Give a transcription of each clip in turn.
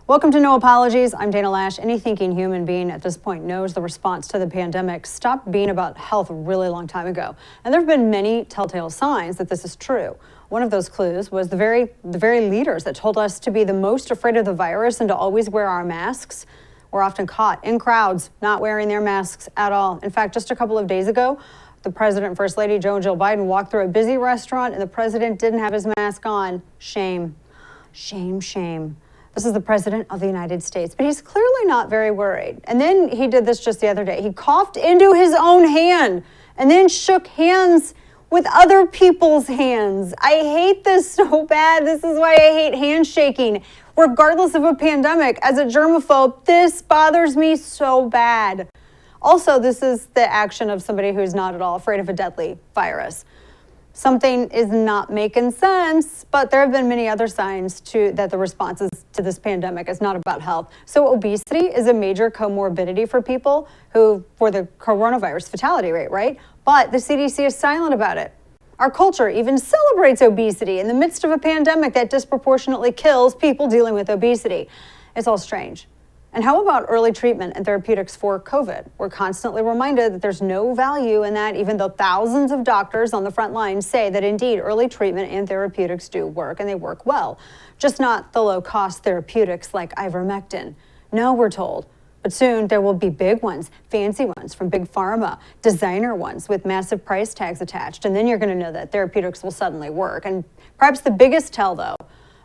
Welcome to No Apologies. I'm Dana Lash. Any thinking human being at this point knows the response to the pandemic stopped being about health a really long time ago. And there have been many telltale signs that this is true. One of those clues was the very leaders that told us to be the most afraid of the virus and to always wear our masks. We're often caught in crowds not wearing their masks at all. In fact, just a couple of days ago, the President and First Lady Joe and Jill Biden walked through a busy restaurant and the President didn't have his mask on. Shame. Shame, shame. This is the President of the United States, but he's clearly not very worried. And then he did this just the other day. He coughed into his own hand and then shook hands with other people's hands. I hate this so bad. This is why I hate handshaking. Regardless of a pandemic, as a germaphobe, this bothers me so bad. Also, this is the action of somebody who's not at all afraid of a deadly virus. Something is not making sense, but there have been many other signs that the responses to this pandemic is not about health. So obesity is a major comorbidity for people for the coronavirus fatality rate, right? But the CDC is silent about it. Our culture even celebrates obesity in the midst of a pandemic that disproportionately kills people dealing with obesity. It's all strange. And how about early treatment and therapeutics for COVID? We're constantly reminded that there's no value in that, even though thousands of doctors on the front lines say that indeed early treatment and therapeutics do work and they work well, just not the low-cost therapeutics like ivermectin. No, we're told. But soon there will be big ones, fancy ones from big pharma, designer ones with massive price tags attached. And then you're going to know that therapeutics will suddenly work. And perhaps the biggest tell, though,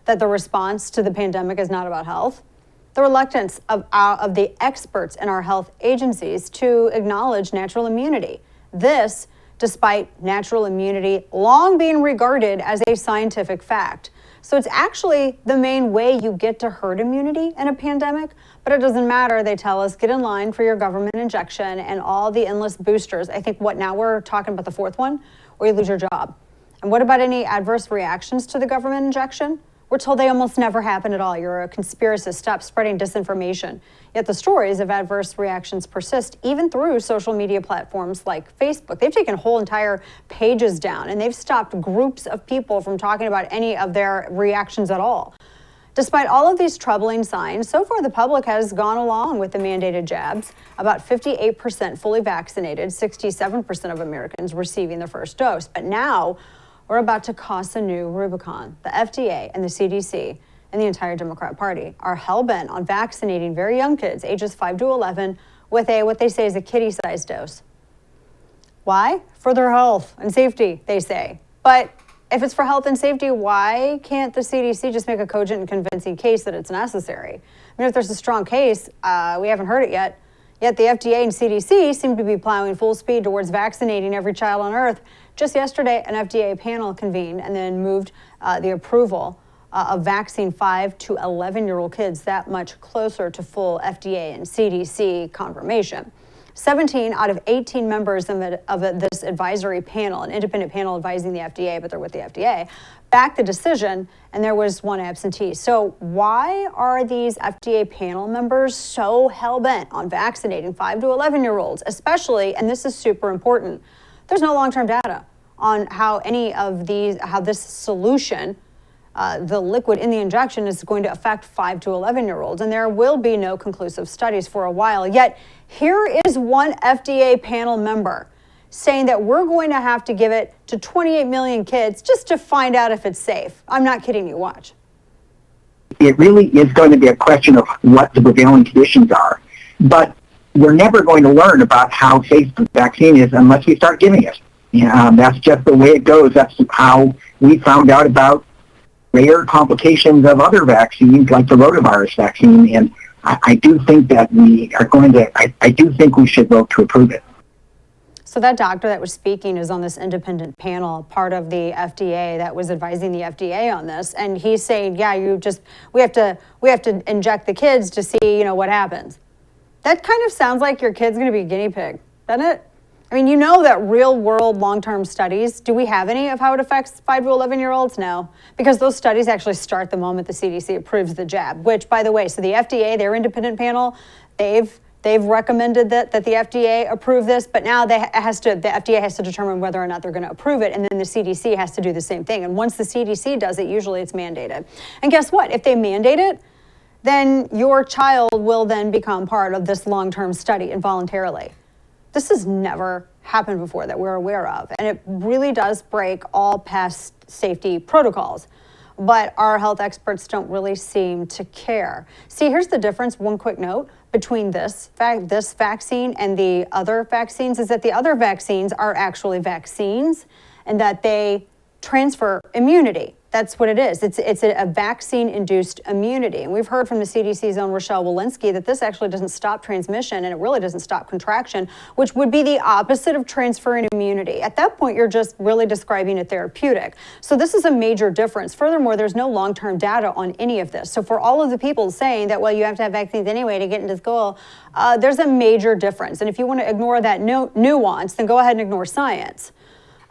that the response to the pandemic is not about health, the reluctance of the experts in our health agencies to acknowledge natural immunity. This, despite natural immunity long being regarded as a scientific fact. So it's actually the main way you get to herd immunity in a pandemic, but it doesn't matter. They tell us, get in line for your government injection and all the endless boosters. I think now we're talking about the fourth one, or you lose your job. And what about any adverse reactions to the government injection? We're told they almost never happen at all. You're a conspiracist. Stop spreading disinformation. Yet the stories of adverse reactions persist even through social media platforms like Facebook. They've taken whole entire pages down and they've stopped groups of people from talking about any of their reactions at all. Despite all of these troubling signs, so far the public has gone along with the mandated jabs. About 58% fully vaccinated, 67% of Americans receiving their first dose. But now, we're about to cross a new Rubicon. The FDA and the CDC and the entire Democrat Party are hell-bent on vaccinating very young kids, ages 5 to 11, with what they say is a kiddie-sized dose. Why? For their health and safety, they say. But if it's for health and safety, why can't the CDC just make a cogent and convincing case that it's necessary? I mean, if there's a strong case, we haven't heard it yet. Yet the FDA and CDC seem to be plowing full speed towards vaccinating every child on Earth. Just yesterday, an FDA panel convened and then moved the approval of vaccinating 5 to 11-year-old kids that much closer to full FDA and CDC confirmation. 17 out of 18 members of this advisory panel, an independent panel advising the FDA, but they're with the FDA, backed the decision, and there was one absentee. So why are these FDA panel members so hell-bent on vaccinating 5 to 11-year-olds, especially, and this is super important, there's no long-term data on how this solution, the liquid in the injection, is going to affect 5 to 11-year-olds. And there will be no conclusive studies for a while. Yet here is one FDA panel member saying that we're going to have to give it to 28 million kids just to find out if it's safe. I'm not kidding you. Watch. It really is going to be a question of what the prevailing conditions are. But we're never going to learn about how safe the vaccine is unless we start giving it. That's just the way it goes. That's how we found out about rare complications of other vaccines like the rotavirus vaccine. And I do think that I do think we should vote to approve it. So that doctor that was speaking is on this independent panel, part of the FDA that was advising the FDA on this. And he's saying, yeah, we have to inject the kids to see, what happens. That kind of sounds like your kid's going to be a guinea pig, doesn't it? I mean, you know that real-world long-term studies, do we have any of how it affects 5 to 11-year-olds? No, because those studies actually start the moment the CDC approves the jab, which, by the way, so the FDA, their independent panel, they've recommended that the FDA approve this, but now the FDA has to determine whether or not they're going to approve it, and then the CDC has to do the same thing. And once the CDC does it, usually it's mandated. And guess what? If they mandate it, then your child will then become part of this long-term study involuntarily. This has never happened before that we're aware of, and it really does break all past safety protocols. But our health experts don't really seem to care. See, here's the difference, one quick note, between this vaccine and the other vaccines is that the other vaccines are actually vaccines and that they transfer immunity. That's what it is. It's a vaccine-induced immunity. And we've heard from the CDC's own Rochelle Walensky that this actually doesn't stop transmission and it really doesn't stop contraction, which would be the opposite of transferring immunity. At that point, you're just really describing a therapeutic. So this is a major difference. Furthermore, there's no long-term data on any of this. So for all of the people saying that, well, you have to have vaccines anyway to get into school, there's a major difference. And if you want to ignore that nuance, then go ahead and ignore science.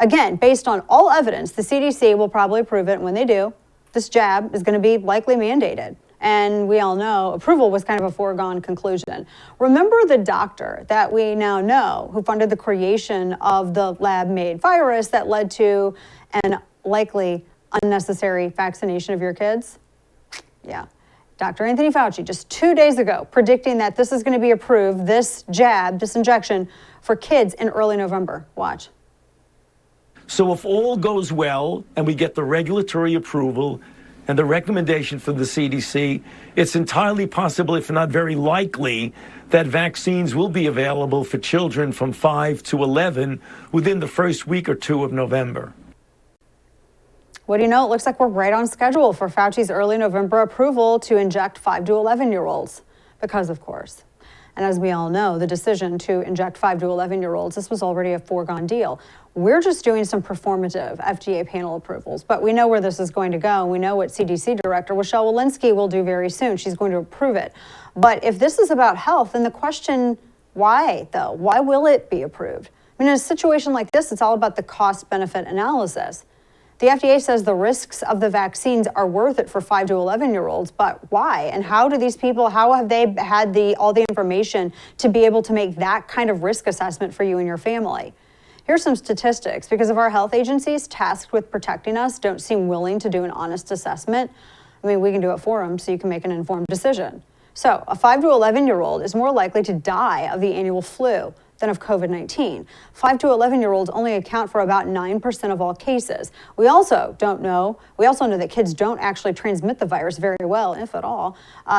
Again, based on all evidence, the CDC will probably approve it. And when they do, this jab is going to be likely mandated. And we all know approval was kind of a foregone conclusion. Remember the doctor that we now know who funded the creation of the lab-made virus that led to an likely unnecessary vaccination of your kids? Yeah. Dr. Anthony Fauci, just 2 days ago, predicting that this is going to be approved, this jab, this injection, for kids in early November. Watch. So if all goes well and we get the regulatory approval and the recommendation from the CDC, it's entirely possible, if not very likely, that vaccines will be available for children from 5 to 11 within the first week or two of November. What do you know? It looks like we're right on schedule for Fauci's early November approval to inject 5 to 11-year-olds. Because, of course, and as we all know, the decision to inject 5 to 11-year-olds, this was already a foregone deal. We're just doing some performative FDA panel approvals, but we know where this is going to go. We know what CDC Director Rochelle Walensky will do very soon. She's going to approve it. But if this is about health, then the question, why, though? Why will it be approved? I mean, in a situation like this, it's all about the cost-benefit analysis. The FDA says the risks of the vaccines are worth it for 5 to 11-year-olds, but why? And how do these people, how have they had all the information to be able to make that kind of risk assessment for you and your family? Here's some statistics. Because of our health agencies tasked with protecting us don't seem willing to do an honest assessment. I mean, we can do it for them so you can make an informed decision. So a 5 to 11-year-old is more likely to die of the annual flu than of COVID-19. 5 to 11-year-olds only account for about 9% of all cases. We also know that kids don't actually transmit the virus very well, if at all.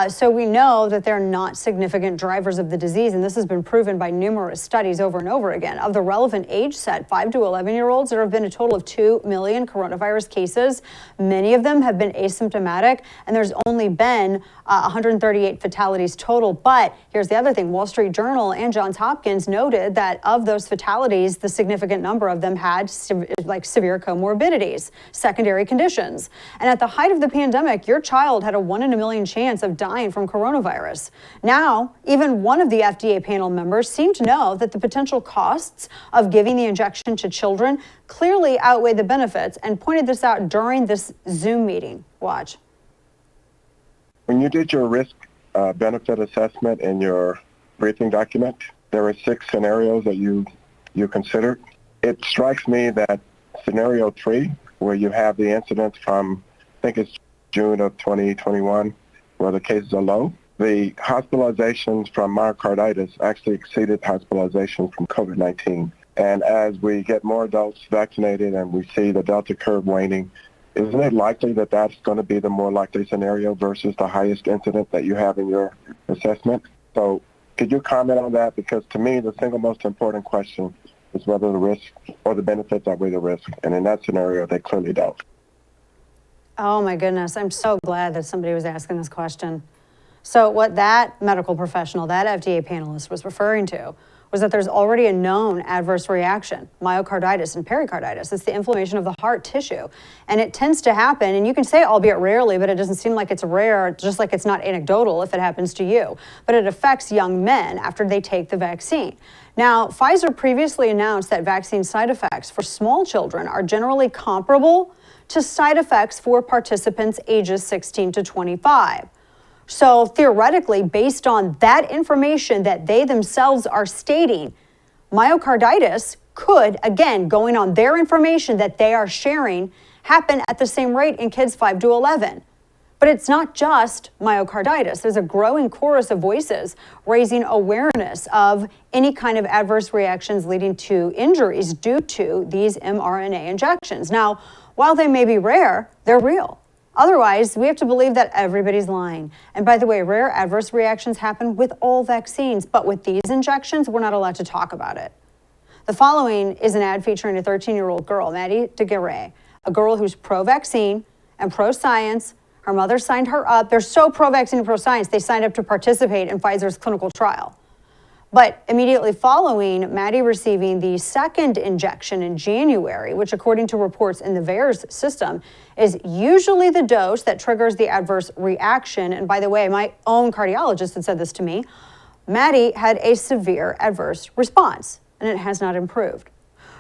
So we know that they're not significant drivers of the disease, and this has been proven by numerous studies over and over again. Of the relevant age set, 5 to 11-year-olds, there have been a total of 2 million coronavirus cases. Many of them have been asymptomatic, and there's only been 138 fatalities total. But here's the other thing. Wall Street Journal and Johns Hopkins noted that of those fatalities, the significant number of them had severe comorbidities, secondary conditions. And at the height of the pandemic, your child had a 1 in a million chance of dying from coronavirus. Now, even one of the FDA panel members seemed to know that the potential costs of giving the injection to children clearly outweigh the benefits and pointed this out during this Zoom meeting. Watch. When you did your risk benefit assessment in your briefing document, there were 6 scenarios that you considered. It strikes me that scenario 3, where you have the incidence from, I think it's June of 2021, where the cases are low, the hospitalizations from myocarditis actually exceeded hospitalizations from COVID-19. And as we get more adults vaccinated and we see the Delta curve waning, isn't it likely that that's going to be the more likely scenario versus the highest incident that you have in your assessment? So could you comment on that? Because to me, the single most important question is whether the risk or the benefits outweigh the risk. And in that scenario, they clearly don't. Oh my goodness, I'm so glad that somebody was asking this question. So what that medical professional, that FDA panelist was referring to was that there's already a known adverse reaction, myocarditis and pericarditis. It's the inflammation of the heart tissue. And it tends to happen, and you can say albeit rarely, but it doesn't seem like it's rare, just like it's not anecdotal if it happens to you. But it affects young men after they take the vaccine. Now, Pfizer previously announced that vaccine side effects for small children are generally comparable to side effects for participants ages 16 to 25. So theoretically, based on that information that they themselves are stating, myocarditis could, again, going on their information that they are sharing, happen at the same rate in kids 5 to 11. But it's not just myocarditis. There's a growing chorus of voices raising awareness of any kind of adverse reactions leading to injuries due to these mRNA injections. Now, while they may be rare, they're real. Otherwise, we have to believe that everybody's lying. And by the way, rare adverse reactions happen with all vaccines, but with these injections, we're not allowed to talk about it. The following is an ad featuring a 13-year-old girl, Maddie DeGaray, a girl who's pro-vaccine and pro-science. Her mother signed her up. They're so pro-vaccine and pro-science, they signed up to participate in Pfizer's clinical trial. But immediately following Maddie receiving the second injection in January, which according to reports in the VAERS system, is usually the dose that triggers the adverse reaction. And by the way, my own cardiologist had said this to me. Maddie had a severe adverse response, and it has not improved.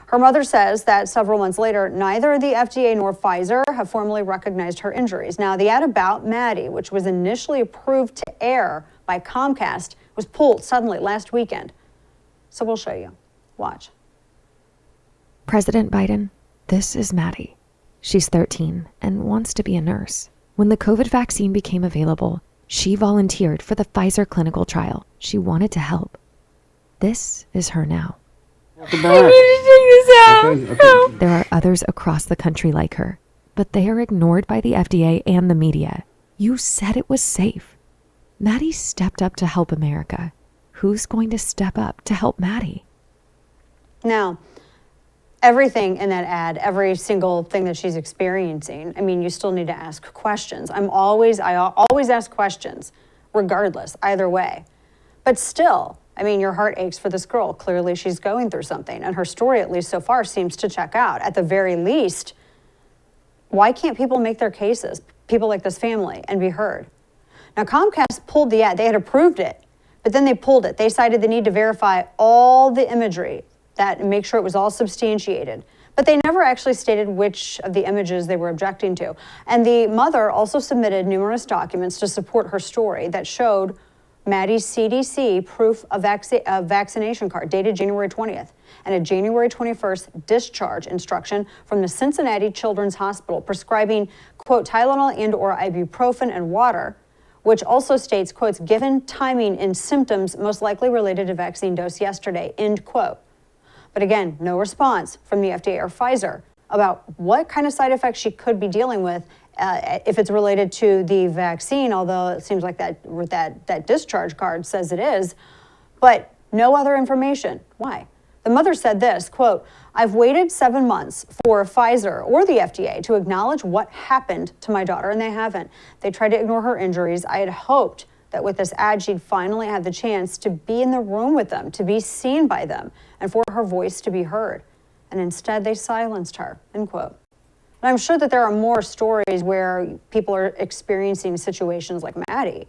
Her mother says that several months later, neither the FDA nor Pfizer have formally recognized her injuries. Now, the ad about Maddie, which was initially approved to air by Comcast, was pulled suddenly last weekend. So we'll show you. Watch. President Biden, this is Maddie. She's 13 and wants to be a nurse. When the COVID vaccine became available, she volunteered for the Pfizer clinical trial. She wanted to help. This is her now. I need to take this out. Okay. There are others across the country like her, but they are ignored by the FDA and the media. You said it was safe. Maddie stepped up to help America. Who's going to step up to help Maddie? Now, everything in that ad, every single thing that she's experiencing, I mean, you still need to ask questions. I always ask questions, regardless, either way. But still, I mean, your heart aches for this girl. Clearly, she's going through something, and her story, at least so far, seems to check out. At the very least, why can't people make their cases, people like this family, and be heard? Now, Comcast pulled the ad. They had approved it, but then they pulled it. They cited the need to verify all the imagery, that make sure it was all substantiated. But they never actually stated which of the images they were objecting to. And the mother also submitted numerous documents to support her story that showed Maddie's CDC proof of vaccination card dated January 20th and a January 21st discharge instruction from the Cincinnati Children's Hospital prescribing, quote, Tylenol and or ibuprofen and water, which also states, quotes, given timing in symptoms most likely related to vaccine dose yesterday, end quote. But again, no response from the FDA or Pfizer about what kind of side effects she could be dealing with if it's related to the vaccine, although it seems like that discharge card says it is, but no other information. Why? The mother said this, quote, I've waited 7 months for Pfizer or the FDA to acknowledge what happened to my daughter, and they haven't. They tried to ignore her injuries. I had hoped that with this ad, she'd finally have the chance to be in the room with them, to be seen by them, and for her voice to be heard. And instead, they silenced her, end quote. And I'm sure that there are more stories where people are experiencing situations like Maddie.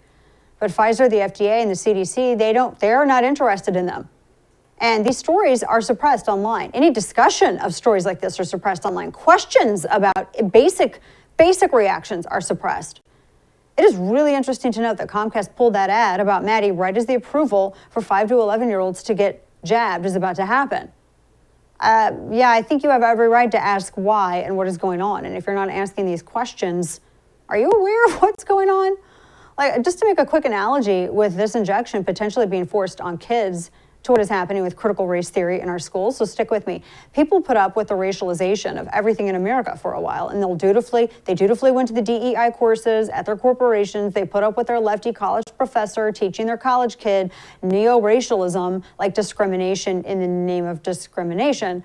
But Pfizer, the FDA, and the CDC, they're not interested in them. And these stories are suppressed online. Any discussion of stories like this are suppressed online. Questions about basic reactions are suppressed. It is really interesting to note that Comcast pulled that ad about Maddie right as the approval for 5 to 11-year-olds to get jabbed is about to happen. Yeah, I think you have every right to ask why and what is going on. And if you're not asking these questions, are you aware of what's going on? Like, just to make a quick analogy with this injection potentially being forced on kids to what is happening with critical race theory in our schools. So stick with me. People put up with the racialization of everything in America for a while, and they dutifully went to the DEI courses at their corporations. They put up with their lefty college professor teaching their college kid neo-racialism, like discrimination in the name of discrimination.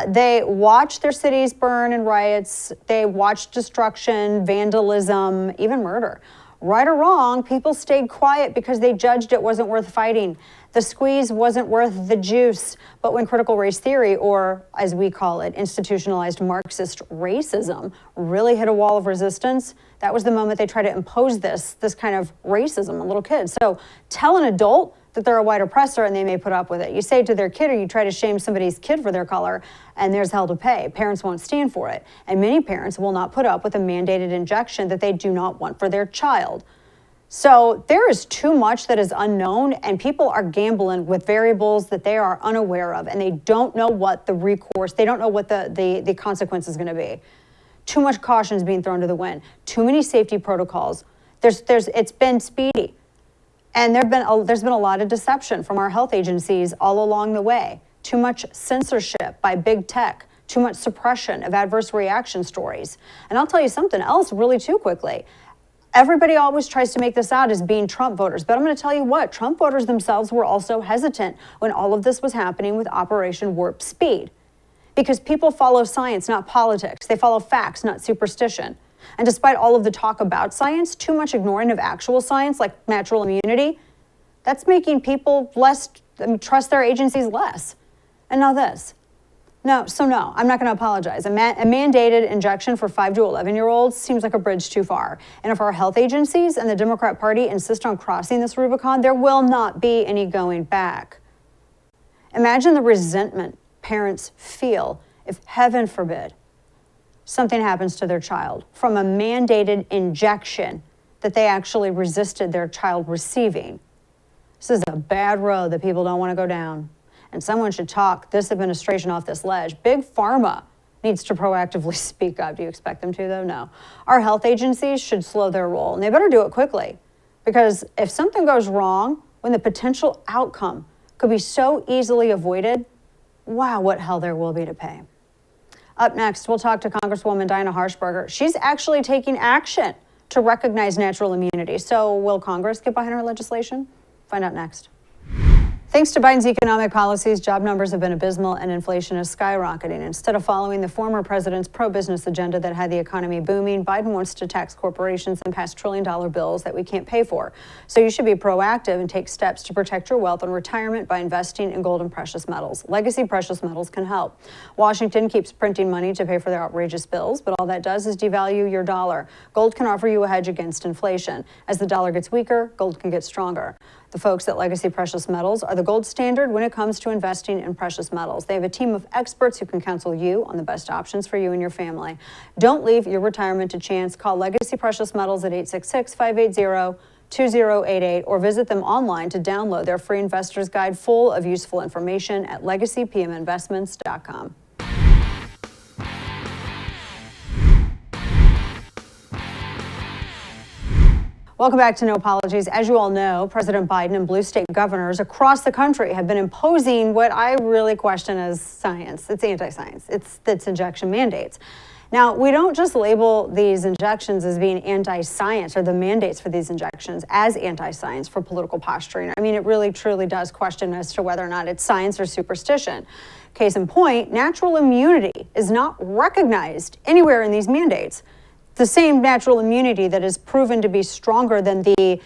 They watched their cities burn in riots. They watched destruction, vandalism, even murder. Right or wrong, people stayed quiet because they judged it wasn't worth fighting. The squeeze wasn't worth the juice. But when critical race theory, or as we call it, institutionalized Marxist racism, really hit a wall of resistance, that was the moment they tried to impose this kind of racism on little kids. So tell an adult that they're a white oppressor and they may put up with it. You say to their kid, or you try to shame somebody's kid for their color, and there's hell to pay. Parents won't stand for it. And many parents will not put up with a mandated injection that they do not want for their child. So there is too much that is unknown, and people are gambling with variables that they are unaware of, and they don't know what the recourse, they don't know what the consequence is going to be. Too much caution is being thrown to the wind. Too many safety protocols. It's been speedy. And there's been a lot of deception from our health agencies all along the way. Too much censorship by big tech. Too much suppression of adverse reaction stories. And I'll tell you something else really too quickly. Everybody always tries to make this out as being Trump voters, but I'm going to tell you what, Trump voters themselves were also hesitant when all of this was happening with Operation Warp Speed. Because people follow science, not politics. They follow facts, not superstition. And despite all of the talk about science, too much ignoring of actual science, like natural immunity, that's making people trust their agencies less. And now this. No, I'm not going to apologize. A mandated injection for 5 to 11-year-olds seems like a bridge too far. And if our health agencies and the Democrat Party insist on crossing this Rubicon, there will not be any going back. Imagine the resentment parents feel if, heaven forbid, something happens to their child from a mandated injection that they actually resisted their child receiving. This is a bad road that people don't want to go down. And someone should talk this administration off this ledge. Big Pharma needs to proactively speak up. Do you expect them to, though? No. Our health agencies should slow their roll, and they better do it quickly. Because if something goes wrong, when the potential outcome could be so easily avoided, wow, what hell there will be to pay. Up next, we'll talk to Congresswoman Diana Harshbarger. She's actually taking action to recognize natural immunity. So will Congress get behind her legislation? Find out next. Thanks to Biden's economic policies, job numbers have been abysmal and inflation is skyrocketing. Instead of following the former president's pro-business agenda that had the economy booming, Biden wants to tax corporations and pass trillion-dollar bills that we can't pay for. So you should be proactive and take steps to protect your wealth and retirement by investing in gold and precious metals. Legacy Precious Metals can help. Washington keeps printing money to pay for their outrageous bills, but all that does is devalue your dollar. Gold can offer you a hedge against inflation. As the dollar gets weaker, gold can get stronger. The folks at Legacy Precious Metals are the gold standard when it comes to investing in precious metals. They have a team of experts who can counsel you on the best options for you and your family. Don't leave your retirement to chance. Call Legacy Precious Metals at 866-580-2088 or visit them online to download their free investor's guide full of useful information at legacypminvestments.com. Welcome back to No Apologies. As you all know, President Biden and blue state governors across the country have been imposing what I really question as science. It's anti-science. It's injection mandates. Now, we don't just label these injections as being anti-science or the mandates for these injections as anti-science for political posturing. I mean, it really truly does question as to whether or not it's science or superstition. Case in point, natural immunity is not recognized anywhere in these mandates. The same natural immunity that is proven to be stronger than the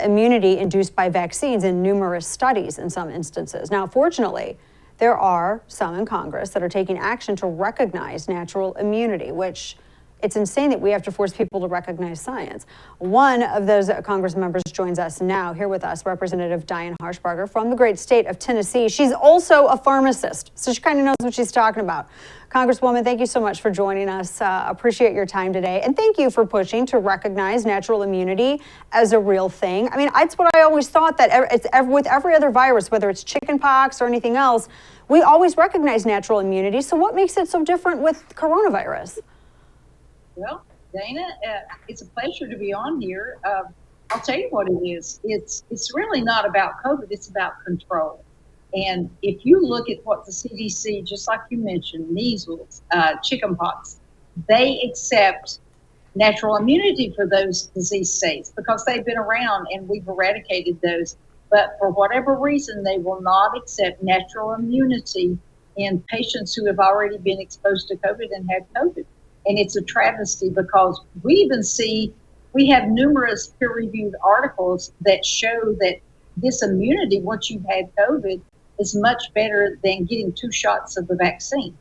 immunity induced by vaccines in numerous studies in some instances. Now, fortunately, there are some in Congress that are taking action to recognize natural immunity, which it's insane that we have to force people to recognize science. One of those Congress members joins us now. Here with us, Representative Diana Harshbarger from the great state of Tennessee. She's also a pharmacist, so she kind of knows what she's talking about. Congresswoman, thank you so much for joining us. Appreciate your time today. And thank you for pushing to recognize natural immunity as a real thing. I mean, it's what I always thought, that with every other virus, whether it's chickenpox or anything else, we always recognize natural immunity. So what makes it so different with coronavirus? Well, Dana, it's a pleasure to be on here. I'll tell you what it is. It's really not about COVID. It's about control. And if you look at what the CDC, just like you mentioned, measles, chickenpox, they accept natural immunity for those disease states because they've been around and we've eradicated those. But for whatever reason, they will not accept natural immunity in patients who have already been exposed to COVID and had COVID. And it's a travesty because we have numerous peer-reviewed articles that show that this immunity, once you've had COVID, is much better than getting 2 shots of the vaccine.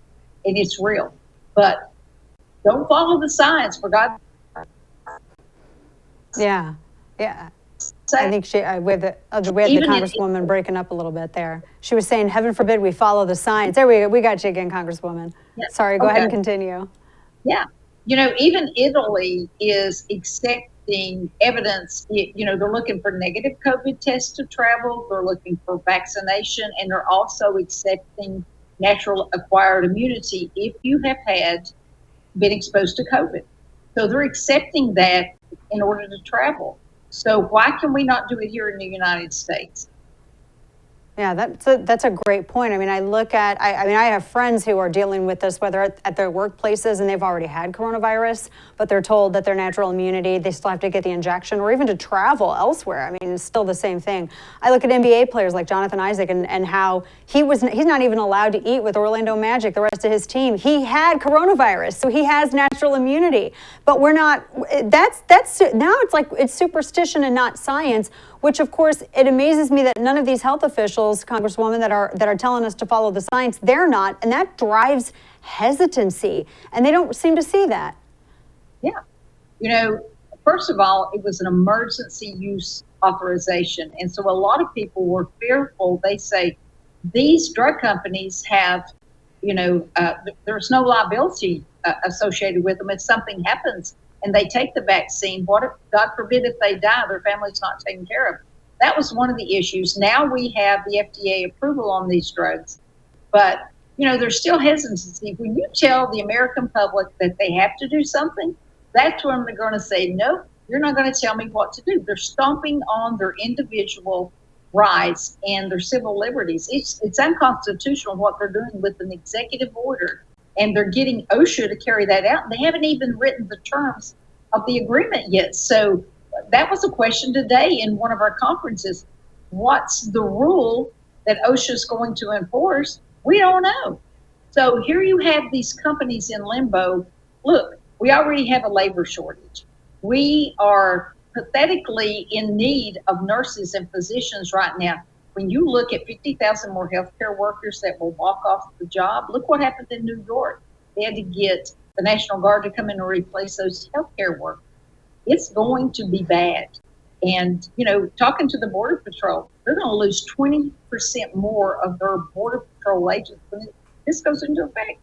And it's real. But don't follow the science, for God's sake. Yeah. I think we had the Congresswoman breaking up a little bit there. She was saying, heaven forbid we follow the science. There we go. We got you again, Congresswoman. Yeah. Sorry, go ahead and continue. Yeah. Even Italy is accepting evidence. They're looking for negative COVID tests to travel. They're looking for vaccination, and they're also accepting natural acquired immunity if you have had been exposed to COVID. So they're accepting that in order to travel. So why can we not do it here in the United States? Yeah, that's a great point. I mean, I have friends who are dealing with this, whether at their workplaces and they've already had coronavirus, but they're told that their natural immunity, they still have to get the injection, or even to travel elsewhere. I mean, it's still the same thing. I look at NBA players like Jonathan Isaac and how he's not even allowed to eat with Orlando Magic, the rest of his team. He had coronavirus, so he has natural immunity. But we're not, that's now it's like it's superstition and not science, which of course it amazes me that none of these health officials, Congresswoman, that are telling us to follow the science, they're not, and that drives hesitancy, and they don't seem to see that. Yeah. You know, first of all, it was an emergency use authorization. And so a lot of people were fearful. They say these drug companies have, there's no liability associated with them if something happens and they take the vaccine. What if, God forbid, if they die, their family's not taken care of? That was one of the issues. Now we have the FDA approval on these drugs, but there's still hesitancy. When you tell the American public that they have to do something, that's when they're going to say, no, you're not going to tell me what to do. They're stomping on their individual rights and their civil liberties. It's unconstitutional what they're doing with an executive order, and they're getting OSHA to carry that out. They haven't even written the terms of the agreement yet. So that was a question today in one of our conferences. What's the rule that OSHA is going to enforce? We don't know. So here you have these companies in limbo. Look, we already have a labor shortage. We are pathetically in need of nurses and physicians right now. When you look at 50,000 more healthcare workers that will walk off the job, look what happened in New York. They had to get the National Guard to come in and replace those healthcare workers. It's going to be bad. And, talking to the Border Patrol, they're going to lose 20% more of their Border Patrol agents when this goes into effect.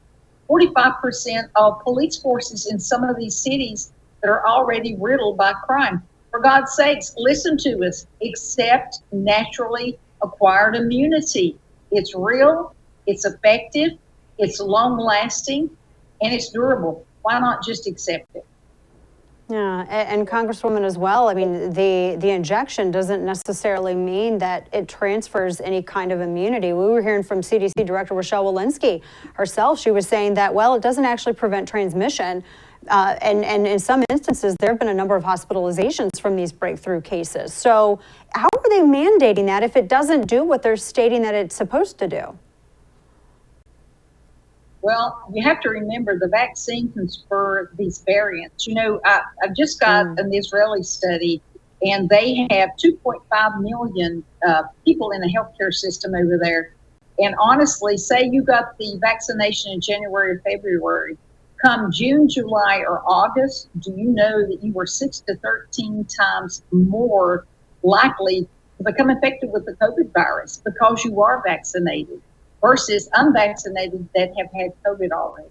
45% of police forces in some of these cities that are already riddled by crime. For God's sakes, listen to us. Accept naturally acquired immunity. It's real, it's effective, it's long-lasting, and it's durable. Why not just accept it? Yeah, and Congresswoman as well, I mean, the injection doesn't necessarily mean that it transfers any kind of immunity. We were hearing from CDC Director Rochelle Walensky herself. She was saying that, well, it doesn't actually prevent transmission. And in some instances, there have been a number of hospitalizations from these breakthrough cases. So how are they mandating that if it doesn't do what they're stating that it's supposed to do? Well, you have to remember the vaccine can spur these variants. I've just got an Israeli study, and they have 2.5 million people in the healthcare system over there. And honestly, say you got the vaccination in January or February, come June, July, or August, do you know that you were 6 to 13 times more likely to become infected with the COVID virus because you are vaccinated versus unvaccinated that have had COVID already.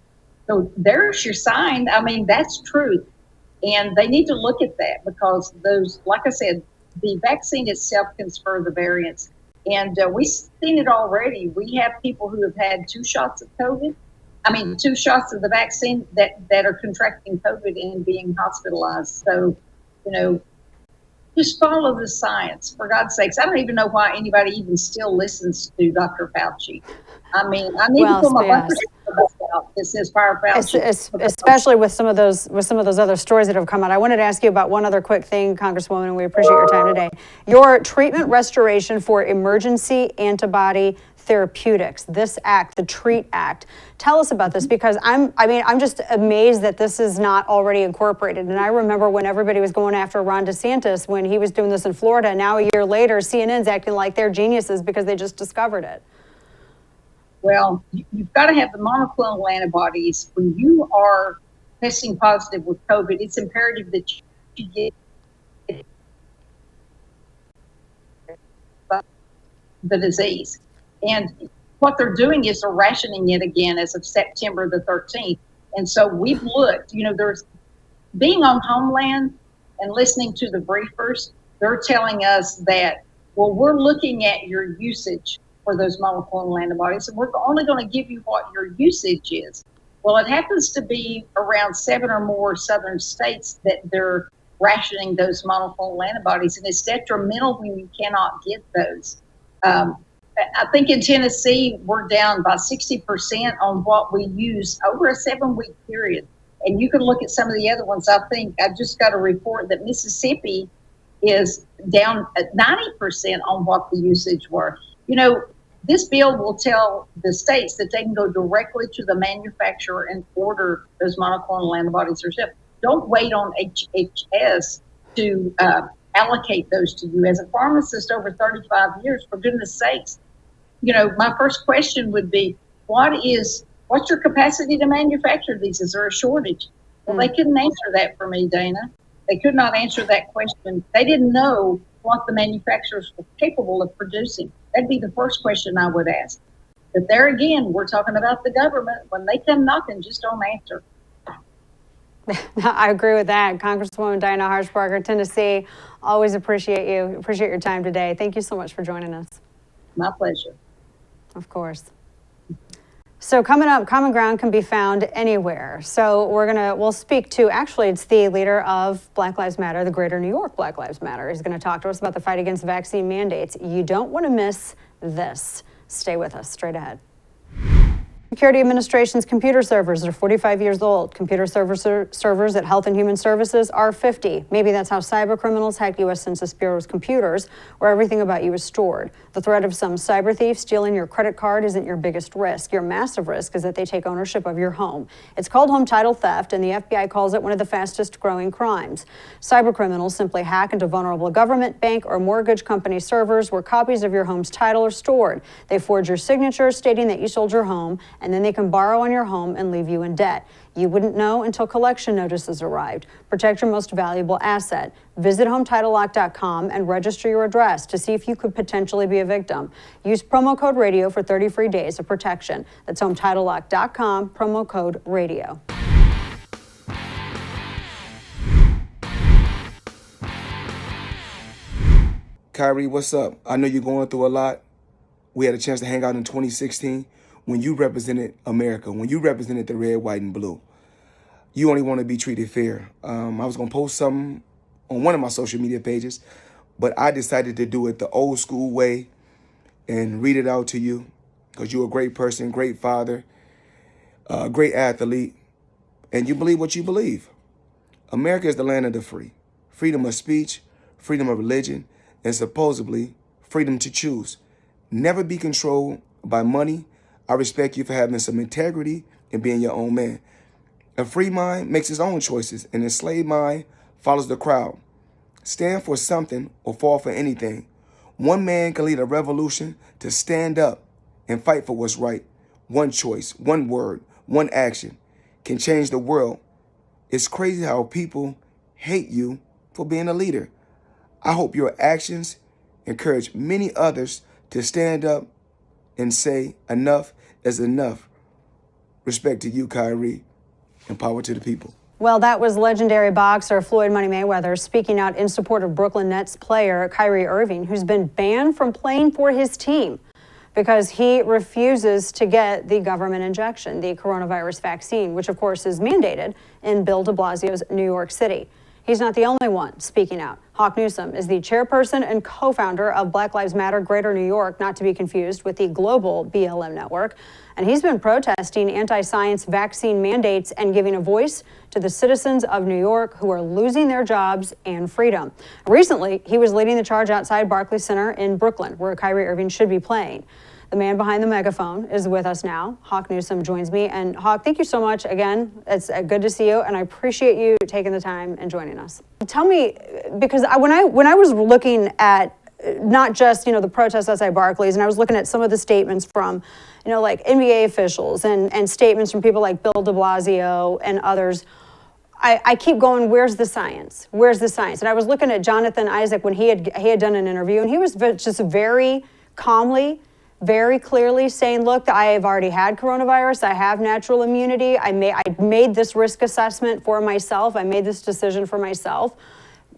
So there's your sign. I mean, that's truth. And they need to look at that because those, like I said, the vaccine itself can spur the variants. And we've seen it already. We have people who have had 2 shots of COVID. 2 shots of the vaccine that are contracting COVID and being hospitalized. So, just follow the science, for God's sakes. I don't even know why anybody even still listens to Dr. Fauci. I need to pull my bumper out that says Fire Fauci. Especially with some of those other stories that have come out. I wanted to ask you about one other quick thing, Congresswoman, and we appreciate your time today. Your treatment restoration for emergency antibody therapeutics, this act, the TREAT Act. Tell us about this, because I'm just amazed that this is not already incorporated. And I remember when everybody was going after Ron DeSantis when he was doing this in Florida. Now a year later, CNN's acting like they're geniuses because they just discovered it. Well, you've got to have the monoclonal antibodies. When you are testing positive with COVID, it's imperative that you get the disease. And what they're doing is they're rationing it again as of September the 13th. And so we've looked, there's being on Homeland and listening to the briefers, they're telling us that, well, we're looking at your usage for those monoclonal antibodies, and we're only going to give you what your usage is. Well, it happens to be around 7 or more southern states that they're rationing those monoclonal antibodies, and it's detrimental when you cannot get those. I think in Tennessee, we're down by 60% on what we use over a 7-week period. And you can look at some of the other ones. I think I just got a report that Mississippi is down at 90% on what the usage were. You know, this bill will tell the states that they can go directly to the manufacturer and order those monoclonal antibodies themselves. Don't wait on HHS to allocate those to you. As a pharmacist over 35 years, for goodness sakes, you know, my first question would be, what's your capacity to manufacture these? Is there a shortage? Well, they couldn't answer that for me, Dana. They could not answer that question. They didn't know what the manufacturers were capable of producing. That'd be the first question I would ask. But there again, we're talking about the government. When they come knocking, just don't answer. I agree with that. Congresswoman Diana Harshbarger, Tennessee, always appreciate you. Appreciate your time today. Thank you so much for joining us. My pleasure. Of course. So coming up, Common Ground can be found anywhere. So we'll speak to, actually it's the leader of Black Lives Matter, the Greater New York Black Lives Matter. He's going to talk to us about the fight against vaccine mandates. You don't want to miss this. Stay with us, straight ahead. Security Administration's computer servers are 45 years old. Computer servers at Health and Human Services are 50. Maybe that's how cyber criminals hack U.S. Census Bureau's computers, where everything about you is stored. The threat of some cyber thief stealing your credit card isn't your biggest risk. Your massive risk is that they take ownership of your home. It's called home title theft, and the FBI calls it one of the fastest growing crimes. Cyber criminals simply hack into vulnerable government, bank, or mortgage company servers where copies of your home's title are stored. They forge your signature stating that you sold your home, and then they can borrow on your home and leave you in debt. You wouldn't know until collection notices arrived. Protect your most valuable asset. Visit HometitleLock.com and register your address to see if you could potentially be a victim. Use promo code RADIO for 30 free days of protection. That's HometitleLock.com, promo code RADIO. Kyrie, what's up? I know you're going through a lot. We had a chance to hang out in 2016 when you represented America, when you represented the red, white, and blue. You only want to be treated fair. I was going to post something on one of my social media pages, but I decided to do it the old school way and read it out to you because you're a great person, great father, great athlete, and you believe what you believe. America is the land of the free. Freedom of speech, freedom of religion, and supposedly freedom to choose. Never be controlled by money. I respect you for having some integrity and being your own man. A free mind makes its own choices. An enslaved mind follows the crowd. Stand for something or fall for anything. One man can lead a revolution to stand up and fight for what's right. One choice, one word, one action can change the world. It's crazy how people hate you for being a leader. I hope your actions encourage many others to stand up and say enough is enough. Respect to you, Kyrie, and power to the people. Well, that was legendary boxer Floyd Money Mayweather speaking out in support of Brooklyn Nets player Kyrie Irving, who's been banned from playing for his team because he refuses to get the government injection, the coronavirus vaccine, which of course is mandated in Bill de Blasio's New York City. He's not the only one speaking out. Hawk Newsome is the chairperson and co-founder of Black Lives Matter Greater New York, not to be confused with the global BLM network. And he's been protesting anti-science vaccine mandates and giving a voice to the citizens of New York who are losing their jobs and freedom. Recently, he was leading the charge outside Barclays Center in Brooklyn, where Kyrie Irving should be playing. The man behind the megaphone is with us now. Hawk Newsome joins me. And Hawk, thank you so much again. It's good to see you, and I appreciate you taking the time and joining us. Tell me, because when I was looking at not just the protests outside Barclays, and I was looking at some of the statements from like NBA officials and statements from people like Bill de Blasio and others, I keep going, where's the science? Where's the science? And I was looking at Jonathan Isaac when he had done an interview, and he was just very calmly, very clearly saying, look, I have already had coronavirus. I have natural immunity. I made this risk assessment for myself. I made this decision for myself.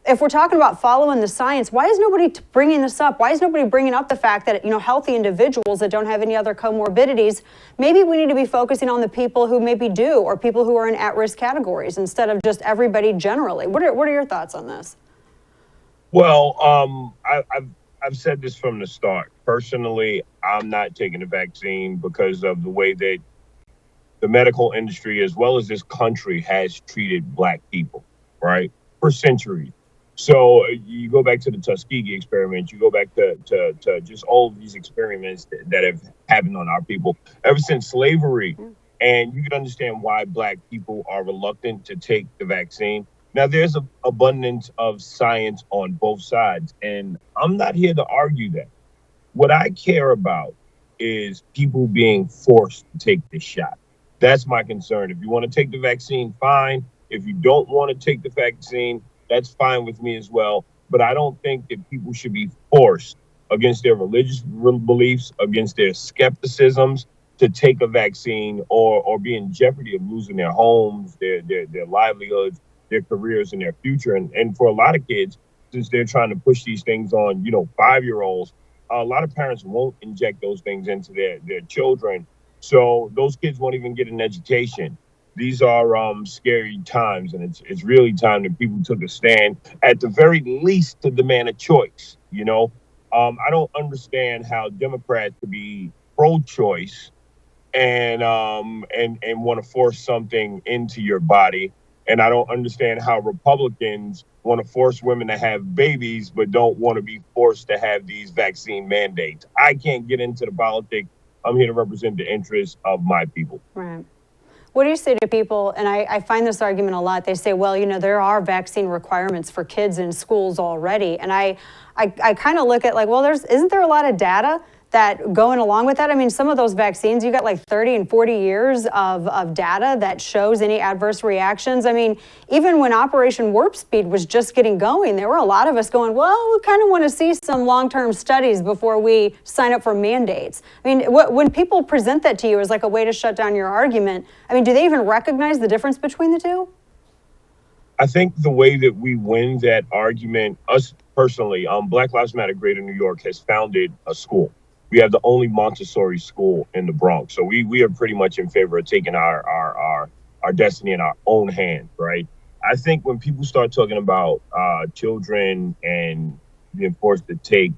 if we're talking about following the science, why is nobody bringing this up? Why is nobody bringing up the fact that, healthy individuals that don't have any other comorbidities, maybe we need to be focusing on the people who maybe do, or people who are in at-risk categories, instead of just everybody generally. What are your thoughts on this? Well, I've said this from the start. Personally, I'm not taking the vaccine because of the way that the medical industry, as well as this country, has treated Black people, right, for centuries. So you go back to the Tuskegee experiment, you go back to just all of these experiments that have happened on our people ever since slavery. And you can understand why Black people are reluctant to take the vaccine. Now, there's an abundance of science on both sides, and I'm not here to argue that. What I care about is people being forced to take this shot. That's my concern. If you want to take the vaccine, fine. If you don't want to take the vaccine, that's fine with me as well. But I don't think that people should be forced against their religious beliefs, against their skepticisms, to take a vaccine or be in jeopardy of losing their homes, their livelihoods, their careers, and their future. And for a lot of kids, since they're trying to push these things on, 5-year-olds, a lot of parents won't inject those things into their children. So those kids won't even get an education. These are scary times, and it's really time that people took a stand, at the very least, to demand a choice. I don't understand how Democrats could be pro-choice and want to force something into your body, and I don't understand how Republicans want to force women to have babies, but don't want to be forced to have these vaccine mandates. I can't get into the politics. I'm here to represent the interests of my people. Right. What do you say to people, and I find this argument a lot, they say, well, there are vaccine requirements for kids in schools already. And I kind of look at like, well, isn't there a lot of data that going along with that? I mean, some of those vaccines, you got like 30 and 40 years of data that shows any adverse reactions. I mean, even when Operation Warp Speed was just getting going, there were a lot of us going, well, we kind of want to see some long-term studies before we sign up for mandates. I mean, when people present that to you as like a way to shut down your argument, I mean, do they even recognize the difference between the two? I think the way that we win that argument, us personally, Black Lives Matter Greater New York has founded a school. We have the only Montessori school in the Bronx. So we are pretty much in favor of taking our destiny in our own hands, right? I think when people start talking about children and being forced to take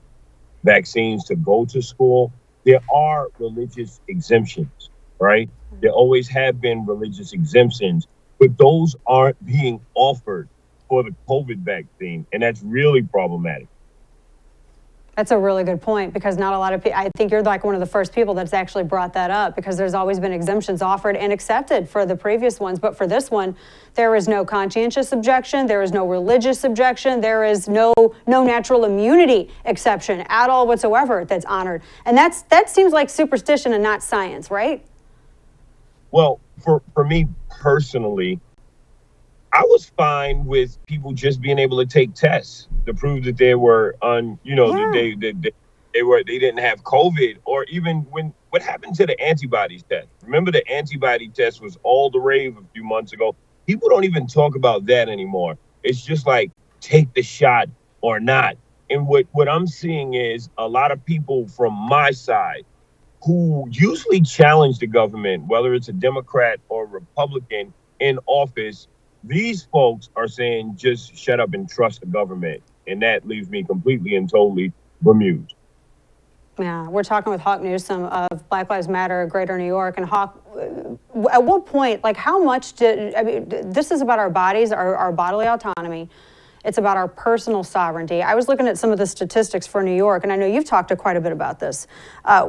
vaccines to go to school, there are religious exemptions, right? There always have been religious exemptions, but those aren't being offered for the COVID vaccine, and that's really problematic. That's a really good point, because not a lot of people, I think you're like one of the first people that's actually brought that up, because there's always been exemptions offered and accepted for the previous ones. But for this one, there is no conscientious objection. There is no religious objection. There is no natural immunity exception at all whatsoever that's honored. And that seems like superstition and not science, right? Well, for me personally, I was fine with people just being able to take tests to prove that they were they didn't have COVID, or even what happened to the antibodies test. Remember, the antibody test was all the rave a few months ago. People don't even talk about that anymore. It's just like, take the shot or not. And what I'm seeing is a lot of people from my side who usually challenge the government, whether it's a Democrat or Republican in office. These folks are saying, just shut up and trust the government. And that leaves me completely and totally bemused. Yeah, we're talking with Hawk Newsome of Black Lives Matter Greater New York. And Hawk, at what point, like how much this is about our bodies, our bodily autonomy. It's about our personal sovereignty. I was looking at some of the statistics for New York, and I know you've talked quite a bit about this.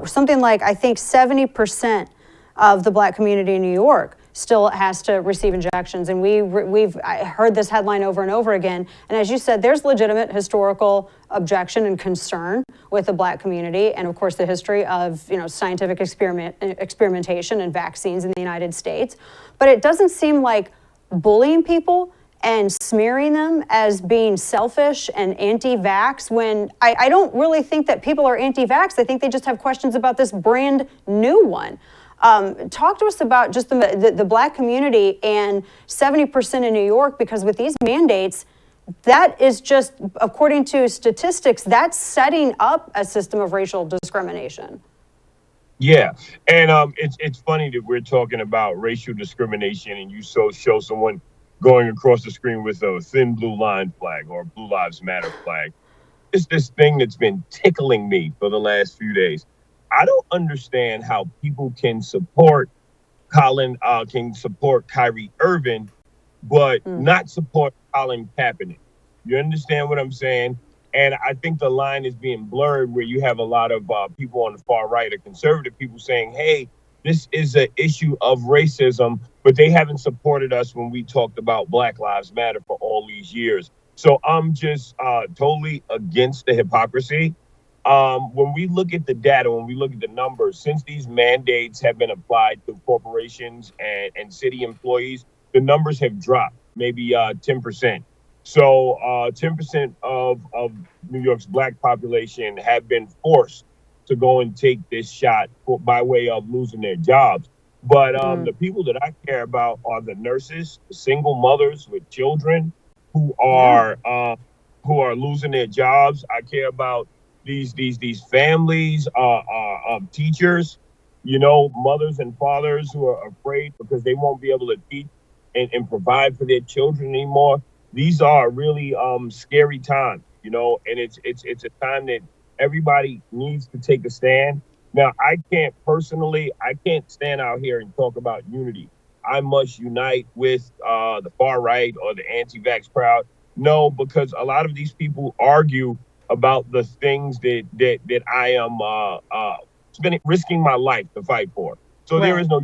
Something like, I think 70% of the Black community in New York still has to receive injections. And we've heard this headline over and over again. And as you said, there's legitimate historical objection and concern with the Black community, and of course the history of scientific experimentation and vaccines in the United States. But it doesn't seem like bullying people and smearing them as being selfish and anti-vax, when I don't really think that people are anti-vax. I think they just have questions about this brand new one. Talk to us about just the Black community and 70% in New York, because with these mandates, that is just, according to statistics, that's setting up a system of racial discrimination. Yeah, and it's funny that we're talking about racial discrimination, and you show someone going across the screen with a thin blue line flag or Blue Lives Matter flag. It's this thing that's been tickling me for the last few days. I don't understand how people can support Kyrie Irving, but not support Colin Kaepernick. You understand what I'm saying? And I think the line is being blurred where you have a lot of people on the far right or conservative people saying, hey, this is an issue of racism, but they haven't supported us when we talked about Black Lives Matter for all these years. So I'm just totally against the hypocrisy. When we look at the data, when we look at the numbers, since these mandates have been applied to corporations and city employees, the numbers have dropped, maybe 10%. So 10% of New York's Black population have been forced to go and take this shot by way of losing their jobs. But the people that I care about are the nurses, the single mothers with children who are losing their jobs. I care about these families of teachers, mothers and fathers who are afraid because they won't be able to teach and provide for their children anymore. These are really scary times, and it's a time that everybody needs to take a stand. Now, I can't stand out here and talk about unity. I must unite with the far right or the anti-vax crowd. No, because a lot of these people argue about the things that I am risking my life to fight for. So there is no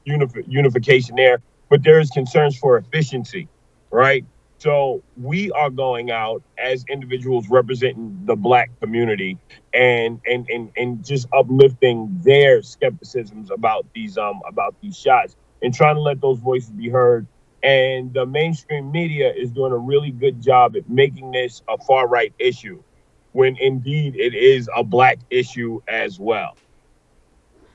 unification there, but there is concerns for efficiency, right? So we are going out as individuals representing the Black community and just uplifting their skepticisms about these shots and trying to let those voices be heard. And the mainstream media is doing a really good job at making this a far right issue, when indeed it is a Black issue as well.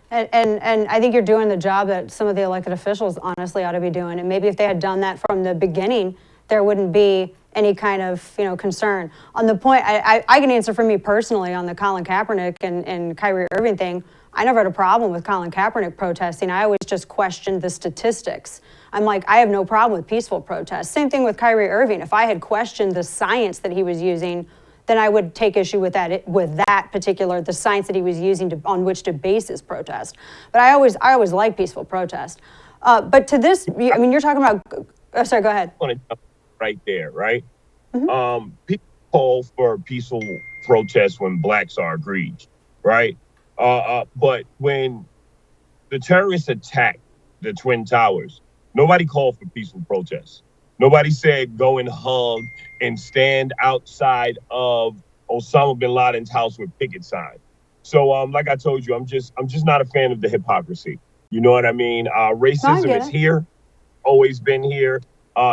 And I think you're doing the job that some of the elected officials honestly ought to be doing. And maybe if they had done that from the beginning, there wouldn't be any kind of concern. On the point, I can answer for me personally on the Colin Kaepernick and Kyrie Irving thing. I never had a problem with Colin Kaepernick protesting. I always just questioned the statistics. I'm like, I have no problem with peaceful protests. Same thing with Kyrie Irving. If I had questioned the science that he was using, then I would take issue with that particular, the science that he was using on which to base his protest. But I always like peaceful protest. But to this, I mean, you're talking about, sorry, go ahead. Right there, right? People call for peaceful protests when Blacks are aggrieved, right? But when the terrorists attacked the Twin Towers, nobody called for peaceful protests. Nobody said go and hug and stand outside of Osama bin Laden's house with picket signs. So, like I told you, I'm just not a fan of the hypocrisy. You know what I mean? Racism is here, always been here.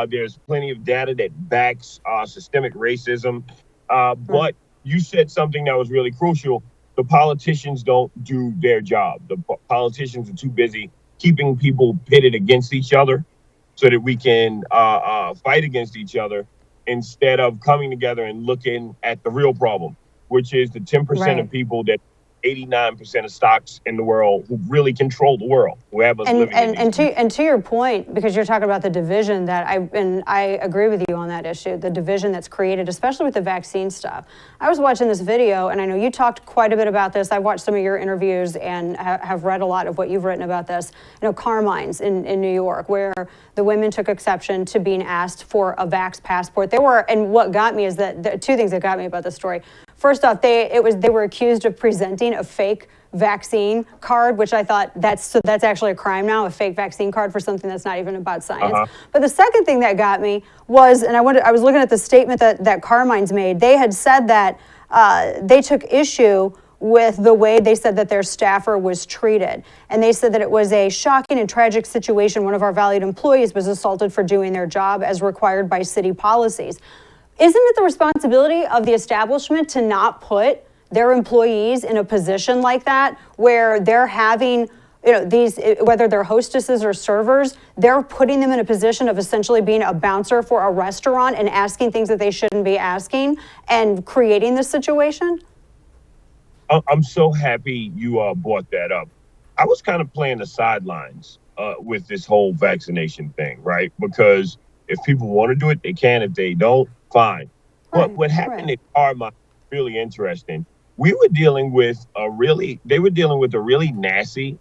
There's plenty of data that backs systemic racism. But you said something that was really crucial. The politicians don't do their job. The politicians are too busy keeping people pitted against each other so that we can fight against each other instead of coming together and looking at the real problem, which is the 10% of people that 89% of stocks in the world who really control the world, who have us living in these and to your point, because you're talking about the division that I agree with you on that issue, the division that's created, especially with the vaccine stuff. I was watching this video, and I know you talked quite a bit about this. I watched some of your interviews and have read a lot of what you've written about this. Carmine's in New York, where the women took exception to being asked for a vax passport. And what got me is that the two things that got me about this story. First off, they were accused of presenting a fake vaccine card, which I thought that's actually a crime now, a fake vaccine card for something that's not even about science. But the second thing that got me was, and I was looking at the statement that Carmine's made. They had said that they took issue with the way they said that their staffer was treated. And they said that it was a shocking and tragic situation. One of our valued employees was assaulted for doing their job as required by city policies. Isn't it the responsibility of the establishment to not put their employees in a position like that where they're having these, whether they're hostesses or servers, they're putting them in a position of essentially being a bouncer for a restaurant and asking things that they shouldn't be asking and creating this situation? I'm so happy you brought that up. I was kind of playing the sidelines with this whole vaccination thing, right? Because if people want to do it, they can. If they don't, fine. But what happened at Carmine is really interesting. They were dealing with a really nasty,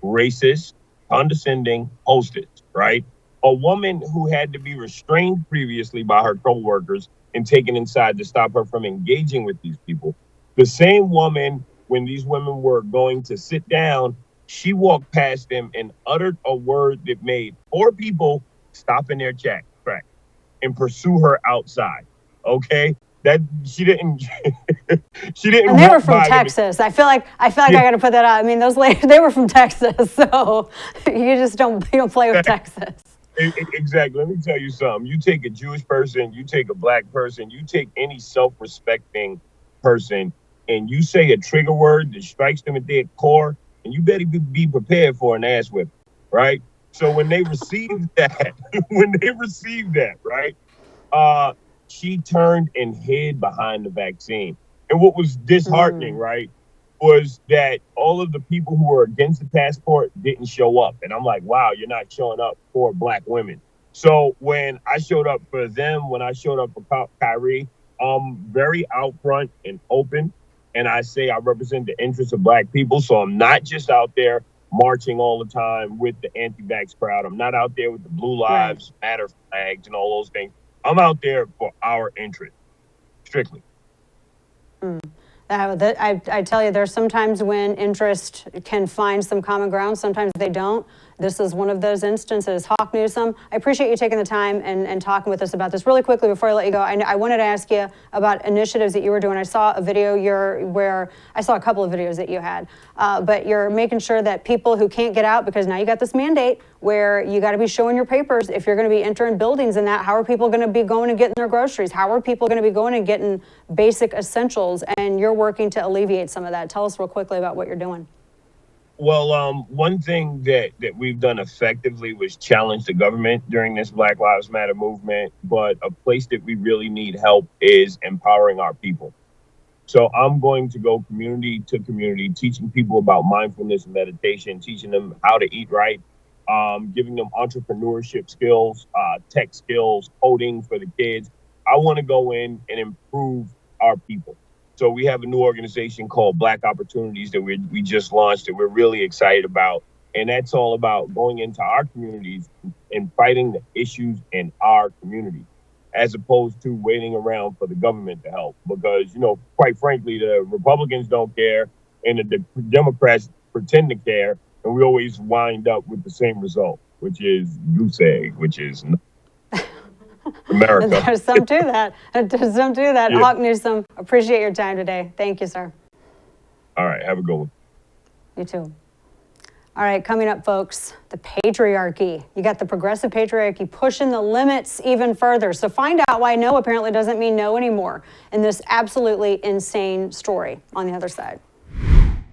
racist, condescending hostess, right? A woman who had to be restrained previously by her coworkers and taken inside to stop her from engaging with these people. The same woman, when these women were going to sit down, she walked past them and uttered a word that made 4 people stop in their track and pursue her outside. Okay, that she didn't. She didn't. And they were from Texas. I feel like I got to put that out. I mean, those ladies, they were from Texas, so you don't play with Texas. Exactly. Let me tell you something. You take a Jewish person, you take a black person, you take any self-respecting person, and you say a trigger word that strikes them at their core, and you better be prepared for an ass whipping, right? So when they received that, right, she turned and hid behind the vaccine. And what was disheartening, right, was that all of the people who were against the passport didn't show up. And I'm like, wow, you're not showing up for black women. So when I showed up for them, when I showed up for Kyrie, I'm very out front and open. And I say I represent the interests of black people. So I'm not just out there marching all the time with the anti-vax crowd. I'm not out there with the Blue Lives Matter flags and all those things. I'm out there for our interest, strictly. I tell you, there's sometimes when interest can find some common ground, sometimes they don't. This is one of those instances. Hawk Newsome, I appreciate you taking the time and talking with us about this. Really quickly, before I let you go, I wanted to ask you about initiatives that you were doing. I saw a video I saw a couple of videos that you had, but you're making sure that people who can't get out, because now you got this mandate where you got to be showing your papers if you're going to be entering buildings and that. How are people going to be going and getting their groceries? How are people going to be going and getting basic essentials? And you're working to alleviate some of that. Tell us real quickly about what you're doing. Well, one thing that we've done effectively was challenge the government during this Black Lives Matter movement. But a place that we really need help is empowering our people. So I'm going to go community to community, teaching people about mindfulness and meditation, teaching them how to eat right, giving them entrepreneurship skills, tech skills, coding for the kids. I want to go in and improve our people. So we have a new organization called Black Opportunities that we just launched that we're really excited about. And that's all about going into our communities and fighting the issues in our community, as opposed to waiting around for the government to help. Because, quite frankly, the Republicans don't care and the Democrats pretend to care. And we always wind up with the same result, which is goose egg, which is America. There's some to that. Yeah. Hawk Newsome, appreciate your time today. Thank you, sir. All right. Have a good one. You too. All right, coming up, folks, the patriarchy. You got the progressive patriarchy pushing the limits even further. So find out why no apparently doesn't mean no anymore in this absolutely insane story on the other side.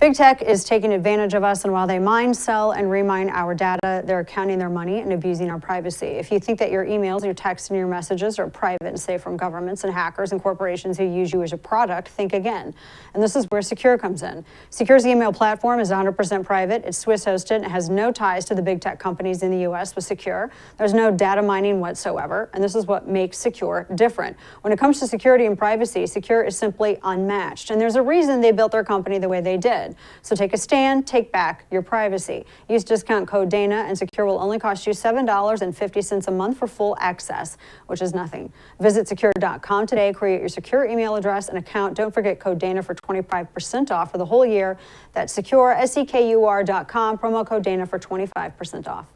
Big tech is taking advantage of us, and while they mine, sell, and remine our data, they're counting their money and abusing our privacy. If you think that your emails, your texts, and your messages are private and safe from governments and hackers and corporations who use you as a product, think again. And this is where Secure comes in. Secure's email platform is 100% private. It's Swiss-hosted and has no ties to the big tech companies in the U.S. with Secure. There's no data mining whatsoever, and this is what makes Secure different. When it comes to security and privacy, Secure is simply unmatched, and there's a reason they built their company the way they did. So take a stand, take back your privacy. Use discount code Dana and Secure will only cost you $7.50 a month for full access, which is nothing. Visit secure.com today, create your secure email address and account. Don't forget code Dana for 25% off for the whole year. That's secure, SEKUR.com, promo code Dana for 25% off.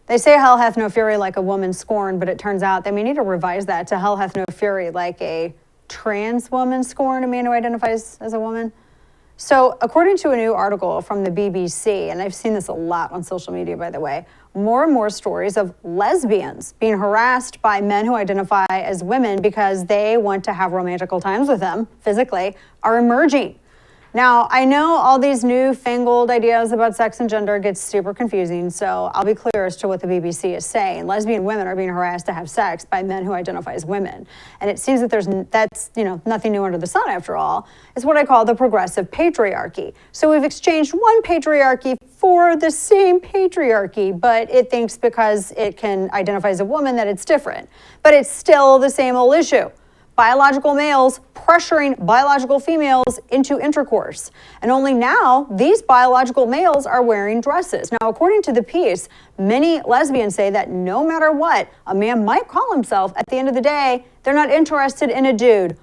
They say hell hath no fury like a woman scorned, but it turns out they may need to revise that to hell hath no fury like a trans woman scorned, a man who identifies as a woman. So according to a new article from the BBC, and I've seen this a lot on social media, by the way, more and more stories of lesbians being harassed by men who identify as women because they want to have romantical times with them physically are emerging. Now, I know all these newfangled ideas about sex and gender get super confusing, so I'll be clear as to what the BBC is saying. Lesbian women are being harassed to have sex by men who identify as women. And it seems that that's nothing new under the sun after all. It's what I call the progressive patriarchy. So we've exchanged one patriarchy for the same patriarchy, but it thinks because it can identify as a woman that it's different. But it's still the same old issue. Biological males pressuring biological females into intercourse. And only now, these biological males are wearing dresses. Now, according to the piece, many lesbians say that no matter what a man might call himself, at the end of the day, they're not interested in a dude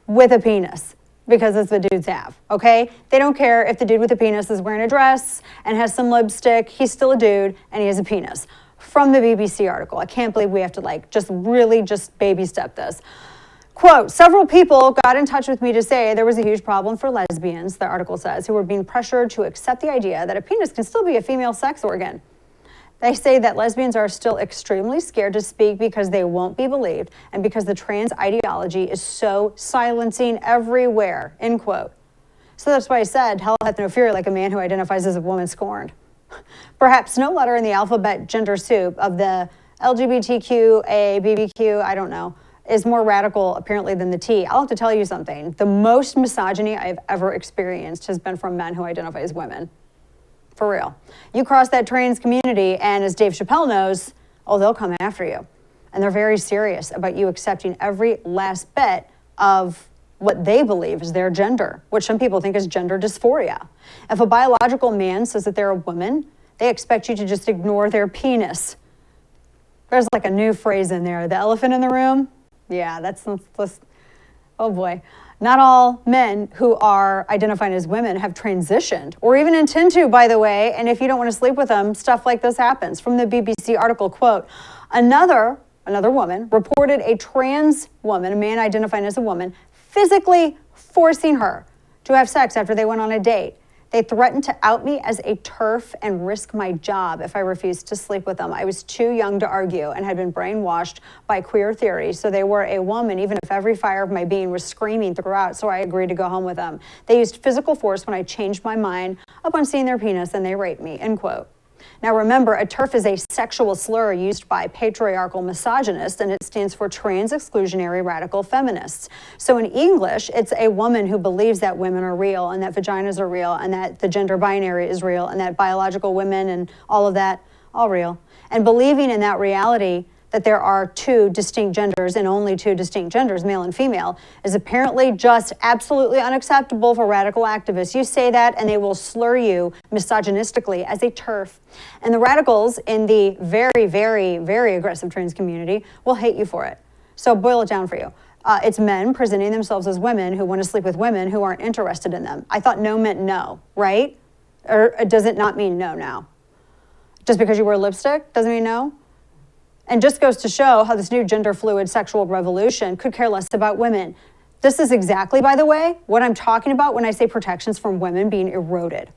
with a penis, because that's what dudes have, okay? They don't care if the dude with a penis is wearing a dress and has some lipstick, he's still a dude and he has a penis. From the BBC article. I can't believe we have to just baby step this. Quote, several people got in touch with me to say there was a huge problem for lesbians, the article says, who were being pressured to accept the idea that a penis can still be a female sex organ. They say that lesbians are still extremely scared to speak because they won't be believed and because the trans ideology is so silencing everywhere, end quote. So that's why I said, hell hath no fury like a man who identifies as a woman scorned. Perhaps no letter in the alphabet gender soup of the LGBTQA, BBQ, I don't know, is more radical apparently than the T. I'll have to tell you something. The most misogyny I've ever experienced has been from men who identify as women. For real. You cross that trans community and as Dave Chappelle knows, oh, they'll come after you. And they're very serious about you accepting every last bit of what they believe is their gender, which some people think is gender dysphoria. If a biological man says that they're a woman, they expect you to just ignore their penis. There's like a new phrase in there, the elephant in the room. Yeah, that's oh boy. Not all men who are identifying as women have transitioned or even intend to, by the way. And if you don't want to sleep with them, stuff like this happens. From the BBC article, quote, another woman reported a trans woman, a man identifying as a woman, physically forcing her to have sex after they went on a date. They threatened to out me as a TERF and risk my job if I refused to sleep with them. I was too young to argue and had been brainwashed by queer theory, so they were a woman even if every fiber of my being was screaming throughout, so I agreed to go home with them. They used physical force when I changed my mind upon seeing their penis and they raped me, end quote. Now remember, a TERF is a sexual slur used by patriarchal misogynists, and it stands for trans exclusionary radical feminists. So in English, it's a woman who believes that women are real and that vaginas are real and that the gender binary is real and that biological women and all of that, all real. And believing in that reality that there are two distinct genders and only two distinct genders, male and female, is apparently just absolutely unacceptable for radical activists. You say that and they will slur you misogynistically as a TERF. And the radicals in the very, very, very aggressive trans community will hate you for it. So boil it down for you. It's men presenting themselves as women who want to sleep with women who aren't interested in them. I thought no meant no, right? Or does it not mean no now? Just because you wear lipstick doesn't mean no? And just goes to show how this new gender fluid sexual revolution could care less about women. This is exactly, by the way, what I'm talking about when I say protections from women being eroded.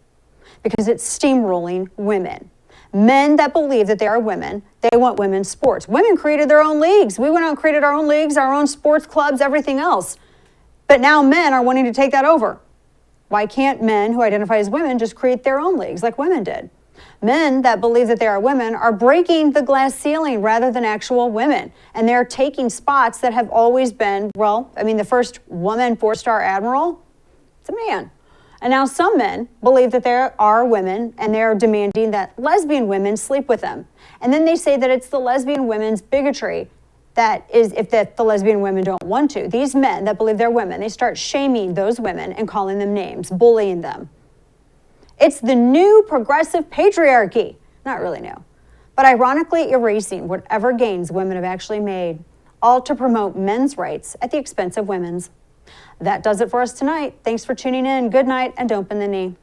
Because it's steamrolling women. Men that believe that they are women, they want women's sports. Women created their own leagues. We went out and created our own leagues, our own sports clubs, everything else. But now men are wanting to take that over. Why can't men who identify as women just create their own leagues like women did? Men that believe that they are women are breaking the glass ceiling rather than actual women. And they're taking spots that have always been, well, I mean, the first woman 4-star admiral, it's a man. And now some men believe that there are women and they're demanding that lesbian women sleep with them. And then they say that it's the lesbian women's bigotry that is if the lesbian women don't want to. These men that believe they're women, they start shaming those women and calling them names, bullying them. It's the new progressive patriarchy. Not really new, but ironically erasing whatever gains women have actually made, all to promote men's rights at the expense of women's. That does it for us tonight. Thanks for tuning in. Good night, and don't bend the knee.